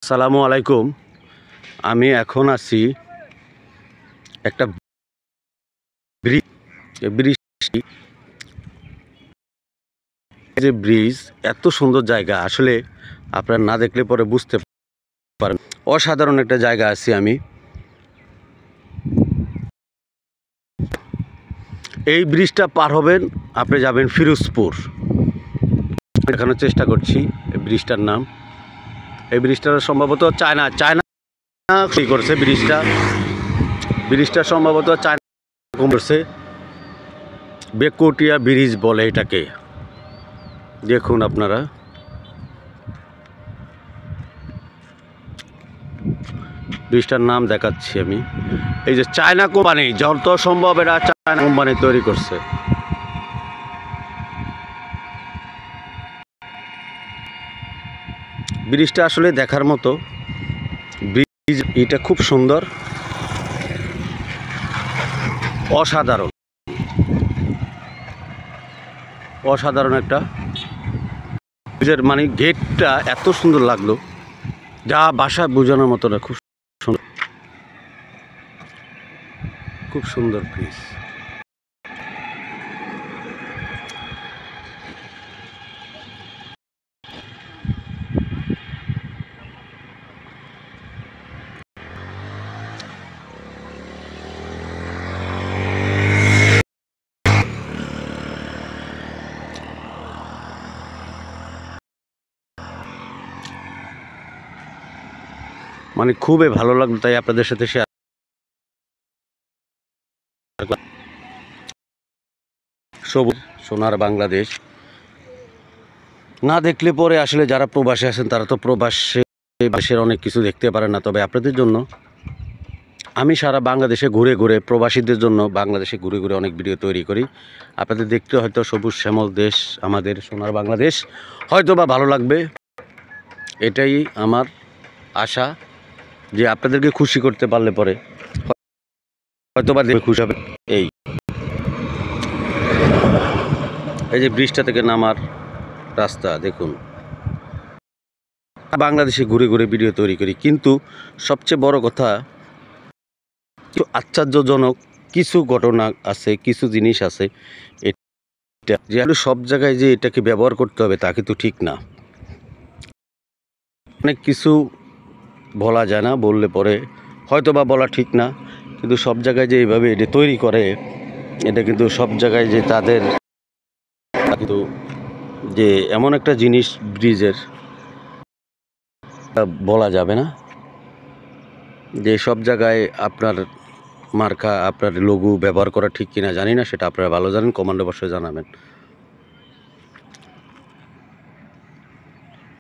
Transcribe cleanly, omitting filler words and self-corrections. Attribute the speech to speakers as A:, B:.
A: আসসালামু আলাইকুম। আমি এখন আছি একটা ব্রিজ। এই ব্রিজটি যে ব্রিজ এত সুন্দর জায়গা, আসলে আপনারা না দেখলে পরে বুঝতে পারেন। অসাধারণ একটা জায়গা আছি আমি। এই ব্রিজটা পার হবেন, আপনি যাবেন ফিরোজপুর। দেখানোর চেষ্টা করছি এই ব্রিজটার নাম। এই ব্রিজটা সম্ভবত চায়না করছে ব্রিজটা সম্ভবত চায়না করছে। বেকুটিয়া ব্রিজ বলে এটাকে। দেখুন আপনারা, ব্রিজটার নাম দেখাচ্ছি আমি। এই যে চায়না কোম্পানি, যত সম্ভব এরা চায়না কোম্পানি তৈরি করছে। ব্রিজটা আসলে দেখার মতো ব্রিজ, এটা খুব সুন্দর, অসাধারণ একটা ব্রিজের মানে গেটটা এত সুন্দর লাগলো, যা ভাষায় বোঝানোর মতো না। খুব সুন্দর ব্রিজ। মানে খুবই ভালো লাগলো, তাই আপনাদের সাথে শেয়ার। সবুজ সোনার বাংলাদেশ না দেখলে পরে আসলে যারা প্রবাসে আছেন তারা তো প্রবাসের অনেক কিছু দেখতে পারেন না। তবে আপনাদের জন্য আমি সারা বাংলাদেশে ঘুরে ঘুরে, প্রবাসীদের জন্য বাংলাদেশে ঘুরে ঘুরে অনেক ভিডিও তৈরি করি। আপনাদের দেখতে হয়তো সবুজ শ্যামল দেশ, আমাদের সোনার বাংলাদেশ হয়তো বা ভালো লাগবে। এটাই আমার আশা, যে আপনাদেরকে খুশি করতে পারলে পরে হয়তো বা দেখে খুশি হবে। এই যে ব্রিজটা থেকে নামার রাস্তা দেখুন। বাংলাদেশে ঘুরে ঘুরে ভিডিও তৈরি করি, কিন্তু সবচেয়ে বড় কথা, কিছু আশ্চর্যজনক কিছু ঘটনা আছে, কিছু জিনিস আছে। এটা যে সব জায়গায় যে এটাকে ব্যবহার করতে হবে তা কিন্তু ঠিক না। অনেক কিছু বলা যায় না, বললে পরে হয়তো বা বলা ঠিক না, কিন্তু সব জায়গায় যে এইভাবে এটা তৈরি করে, এটা কিন্তু সব জায়গায় যে তাদের কিন্তু যে এমন একটা জিনিস ব্রিজের বলা যাবে না, যে সব জায়গায় আপনার মার্কা, আপনার লোগো ব্যবহার করা ঠিক কিনা জানি না, সেটা আপনারা ভালো জানেন, কমেন্ট অবশ্যই জানাবেন।